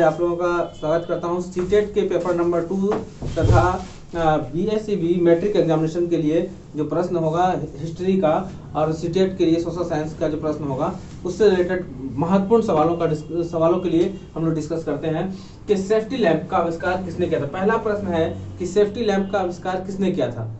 आप लोगों का स्वागत करता हूं। सीटेट के पेपर नंबर 2 तथा बीएससी मैट्रिक एग्जामिनेशन के लिए जो प्रश्न होगा हिस्ट्री का और सीटेट के लिए सोशल साइंस का जो प्रश्न होगा उससे रिलेटेड महत्वपूर्ण सवालों के लिए हम लोग डिस्कस करते हैं कि सेफ्टी लैंप का आविष्कार किसने किया था। पहला प्रश्न है कि सेफ्टी लैंप का आविष्कार किसने किया था।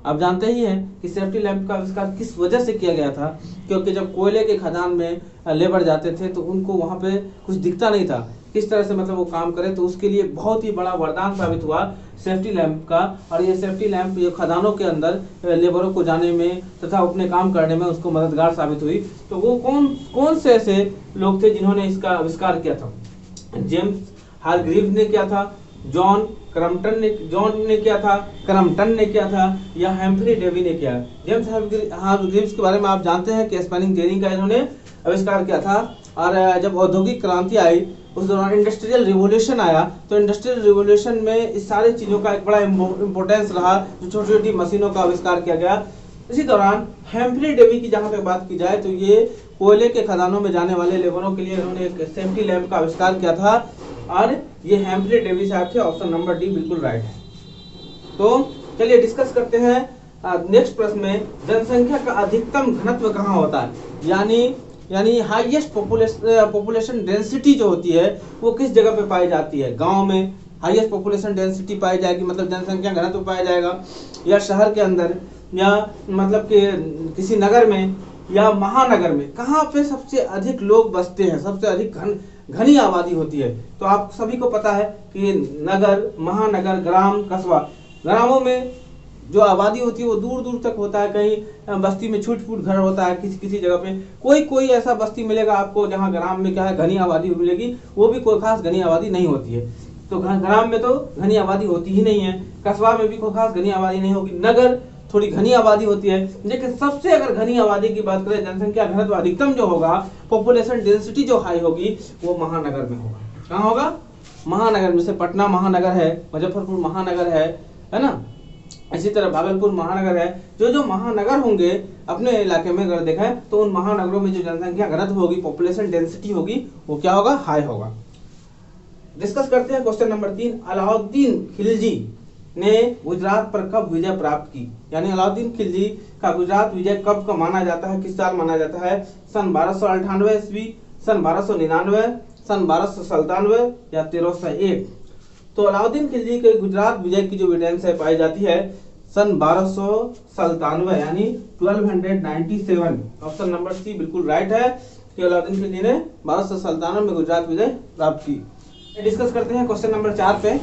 आप जानते ही हैं कि सेफ्टी लैंप का आविष्कार किस वजह से किया गया था, क्योंकि जब कोयले के खदान में लेबर जाते थे तो उनको वहाँ पे कुछ दिखता नहीं था किस तरह से मतलब वो काम करे, तो उसके लिए बहुत ही बड़ा वरदान साबित हुआ सेफ्टी लैंप का। और ये सेफ्टी लैंप ये खदानों के अंदर लेबरों को जाने में तथा अपने काम करने में उसको मददगार साबित हुई। तो वो कौन से ऐसे लोग थे जिन्होंने इसका आविष्कार किया था। जेम्स हारग्रीव्स ने किया था, जॉन ने किया था, क्रम्पटन ने किया था या हेम्फ्री डेवी ने किया। जेम्स हारग्रीव्स के बारे में आप जानते हैं कि स्पिनिंग जेनी का इन्होंने आविष्कार किया था। और जब औद्योगिक क्रांति आई उस दौरान इंडस्ट्रियल रिवोल्यूशन आया, तो इंडस्ट्रियल रिवोल्यूशन में इस सारी चीज़ों का एक बड़ा इम्पोर्टेंस रहा, जो छोटी छोटी मशीनों का आविष्कार किया गया। इसी दौरान हेम्फ्री डेवी की जहाँ तक बात की जाए तो ये कोयले के खदानों में जाने वाले लेबरों के लिए उन्होंने एक सेफ्टी लैंप का आविष्कार किया था और ये हेम्फ्री डेवी साहब थे। ऑप्शन नंबर डी बिल्कुल राइट है। तो चलिए डिस्कस करते हैं नेक्स्ट प्रश्न में, जनसंख्या का अधिकतम घनत्व कहाँ होता है, यानी हाईएस्ट पॉपुलेशन डेंसिटी जो होती है वो किस जगह पे पाई जाती है। गांव में हाईएस्ट पॉपुलेशन डेंसिटी पाई जाएगी, मतलब जनसंख्या घनत्व पाया जाएगा, या शहर के अंदर, या मतलब कि किसी नगर में या महानगर में, कहाँ पे सबसे अधिक लोग बसते हैं, सबसे अधिक घनी आबादी होती है। तो आप सभी को पता है कि नगर, महानगर, ग्राम, कस्बा। ग्रामों में जो आबादी होती है वो दूर दूर तक होता है, कहीं बस्ती में छूट फूट घर होता है, किसी जगह पे कोई ऐसा बस्ती मिलेगा आपको जहाँ ग्राम में क्या है घनी आबादी मिलेगी, वो भी कोई खास घनी आबादी नहीं होती है। तो ग्राम में तो घनी आबादी होती ही नहीं है, कस्बा में भी कोई खास घनी आबादी नहीं होगी, नगर थोड़ी घनी आबादी होती है। लेकिन सबसे अगर घनी आबादी की बात करें, जनसंख्या घनत्व अधिकतम जो होगा, पॉपुलेशन डेंसिटी जो हाई होगी, वो महानगर में होगा। कहाँ होगा? महानगर में। जैसे पटना महानगर है, मुजफ्फरपुर महानगर है ना, इसी तरह भागलपुर महानगर है। जो महानगर होंगे अपने इलाके में अगर देखा है तो उन महानगरों में जो जनसंख्या घनत्व होगी, पॉपुलेशन डेंसिटी होगी, वो क्या होगा? हाई होगा। डिस्कस करते हैं क्वेश्चन नंबर 3। अलाउद्दीन खिलजी ने गुजरात पर कब विजय प्राप्त की, यानी अलाउद्दीन खिलजी का गुजरात विजय कब का माना जाता है, किस साल माना जाता है? सन 1298 ईस्वी, सन 1299, सन 1297 या 1301। तो अलाउद्दीन खिलजी के गुजरात विजय की जो एविडेंस है पाई जाती है सन 1297 यानी 1297। ऑप्शन नंबर सी बिल्कुल राइट है कि अलाउद्दीन खिलजी ने 1297 में गुजरात विजय प्राप्त की। डिस्कस करते हैं क्वेश्चन नंबर 4 पे,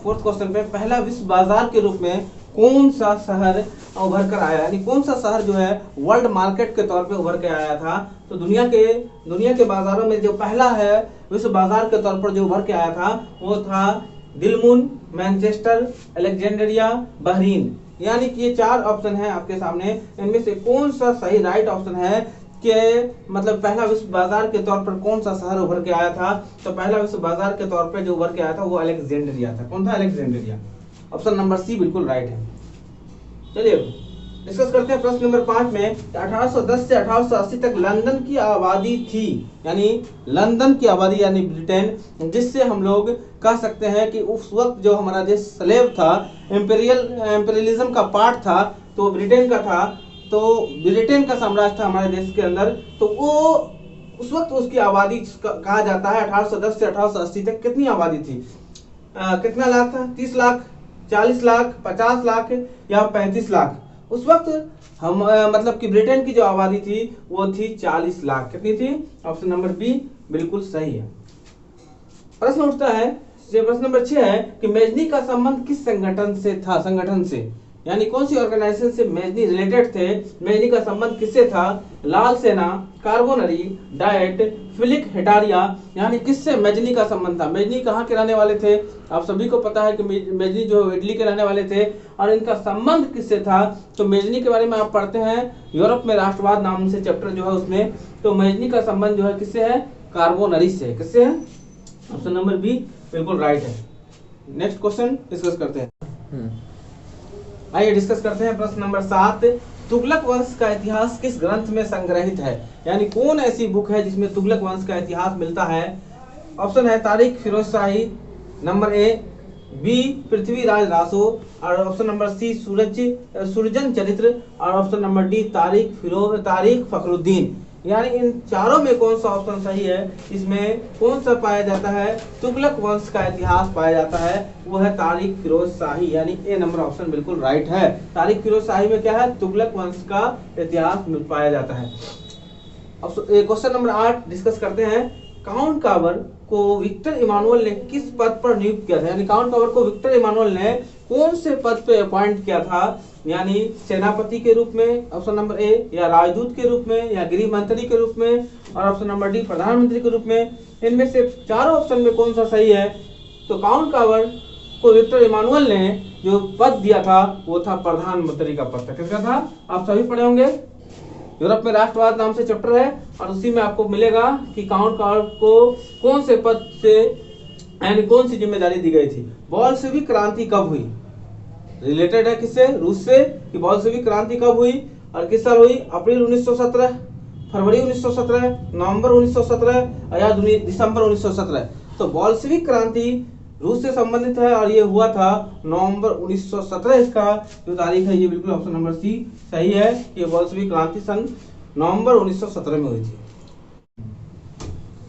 फोर्थ क्वेश्चन पे। पहला विश्व बाजार के रूप में कौन सा शहर उभर कर आया, यानी कौन सा शहर जो है वर्ल्ड मार्केट के तौर पे उभर के आया था। तो दुनिया के बाजारों में जो पहला है विश्व बाजार के तौर पर जो उभर के आया था वो था दिलमुन, मैनचेस्टर, अलेक्जेंड्रिया, बहरीन। यानी कि ये 4 ऑप्शन है आपके सामने, इनमें से कौन सा सही राइट ऑप्शन है कि मतलब पहला विश्व बाजार के तौर पर कौन सा शहर उभर के आया था। तो पहला विश्व बाजार के तौर पर जो उभर के आया था वो अलेक्जेंड्रिया था। कौन था? अलेक्जेंड्रिया। ऑप्शन नंबर सी बिल्कुल राइट है। चलिए डिस्कस करते हैं प्रश्न नंबर 5 में। 1810 से 1880 तक लंदन की आबादी थी, यानी लंदन की आबादी यानी ब्रिटेन, जिससे हम लोग कह सकते हैं कि उस वक्त जो हमारा देश स्लेव था, इंपीरियलिज्म का पार्ट था, तो ब्रिटेन का था, तो ब्रिटेन का साम्राज्य था हमारे देश के अंदर। तो वो उस वक्त उसकी आबादी कहा जाता है 1810 से 1880 तक कितनी आबादी थी, कितना लाख था? 30 लाख, 40 लाख, 50 लाख या 35 लाख। उस वक्त हम मतलब कि ब्रिटेन की जो आबादी थी वो थी 40 लाख। कितनी थी? ऑप्शन नंबर बी बिल्कुल सही है। प्रश्न उठता है, प्रश्न नंबर 6 है कि मेजनी का संबंध किस संगठन से था, यानी कौन सी ऑर्गेनाइजेशन से मेजनी रिलेटेड थे, मेजनी का संबंध किससे था? लाल सेना, कार्बोनरी, डाइट, फिलिक हेटारिया, यानी किससे मेजनी का संबंध था। मेजनी कहाँ के रहने वाले थे? आप सभी को पता है कि मेजनी जो इटली के रहने वाले थे, और इनका संबंध किससे था? तो मेजनी के बारे में आप पढ़ते हैं यूरोप में राष्ट्रवाद नाम से चैप्टर जो है उसमें। तो मेजनी का संबंध जो है किससे है? कार्बोनरी से। किससे है? ऑप्शन नंबर बी बिल्कुल राइट है। नेक्स्ट क्वेश्चन डिस्कस करते हैं। आइए डिस्कस करते हैं प्रश्न नंबर 7। तुगलक वंश का इतिहास किस ग्रंथ में संग्रहित है, यानी कौन ऐसी बुक है जिसमें तुगलक वंश का इतिहास मिलता है। ऑप्शन है Tarikh Firoz Shahi, number A. B Prithviraj Raso, और option number C Surjan Charitra, और option number D Tarikh Fakhruddin. यानी इन चारों में कौन सा ऑप्शन सही है? इसमें कौन सा पाया जाता है? तुगलक वंश का इतिहास पाया जाता है, वो है तारिक फिरोज शाही, यानी ए नंबर ऑप्शन बिल्कुल राइट है। तारिक फिरोज शाही में क्या है? तुगलक वंश का इतिहास पाया जाता है। अब क्वेश्चन नंबर 8 डिस्कस करते हैं। काउंट काबर को विक्टर इमानुअल ने किस पद पर नियुक्त किया था? यानी काउंट काबर को विक्टर इमानुअल ने कौन से पद पे अपॉइंट किया था? यानी सेनापति के रूप में, ऑप्शन नंबर ए, या राजदूत के रूप में, या गृह मंत्री के रूप में, और ऑप्शन नंबर डी प्रधानमंत्री के रूप में। इनमें से चारों ऑप्शन में कौन सा सही है? तो काउंट काबर को विक्टर इमानुअल ने जो पद दिया था वो था प्रधानमंत्री का पद था। किसका था? आप सभी पढ़े होंगे, यूरोप में राष्ट्रवाद नाम से चैप्टर है, और उसी में आपको मिलेगा कि काउंट काबर को कौन से पद से यानी कौन सी जिम्मेदारी दी गई थी। बोल्शेविक क्रांति कब हुई? रिलेटेड है किससे? रूस से। कि बोल्शेविक क्रांति कब हुई और किस साल हुई? अप्रैल 1917, फरवरी 1917, नवंबर 1917 या दिसंबर 1917। तो बोल्शेविक क्रांति रूस से संबंधित है और ये हुआ था नवंबर 1917। इसका जो तारीख है ये बिल्कुल ऑप्शन नंबर सी सही है। ये बोल्शेविक क्रांति सन नवंबर 1917 में हुई थी।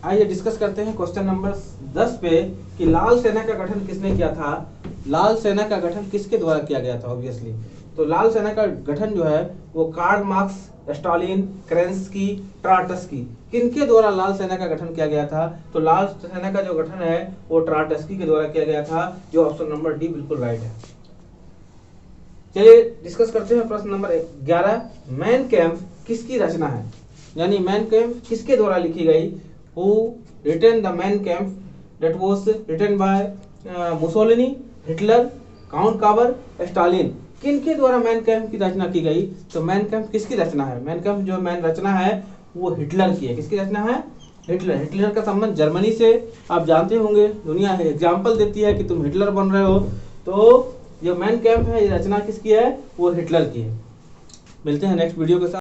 आइए डिस्कस करते हैं क्वेश्चन नंबर 10 पे कि लाल सेना का गठन किसने किया था? लाल सेना का गठन किसके द्वारा किया गया था? ऑब्वियसली तो लाल सेना का गठन जो है वो कार्ल मार्क्स, स्टालिन, केरेंस्की, ट्राटस्की, किनके द्वारा लाल सेना का गठन किया गया था? तो लाल सेना का जो गठन है वो ट्राटस्की के द्वारा किया गया था, जो ऑप्शन नंबर डी बिल्कुल राइट है। चलिए डिस्कस करते हैं प्रश्न नंबर 11। मैन कैम्प किसकी रचना है? यानी मैन कैम्प किसके द्वारा लिखी गई? Who written the Man Camp? That was written by Mussolini, Hitler, count काबर, स्टालिन। किनके द्वारा मैन कैम्प की रचना की गई? तो मैन कैम्प किसकी रचना है? मैन कैम्प जो मैन रचना है वो हिटलर की है। किसकी रचना है? हिटलर। हिटलर का संबंध जर्मनी से आप जानते होंगे। दुनिया एग्जाम्पल देती है कि तुम हिटलर बन रहे हो। तो जो मैन कैम्प है ये रचना किसकी है? वो हिटलर की है। मिलते हैं नेक्स्ट वीडियो के साथ।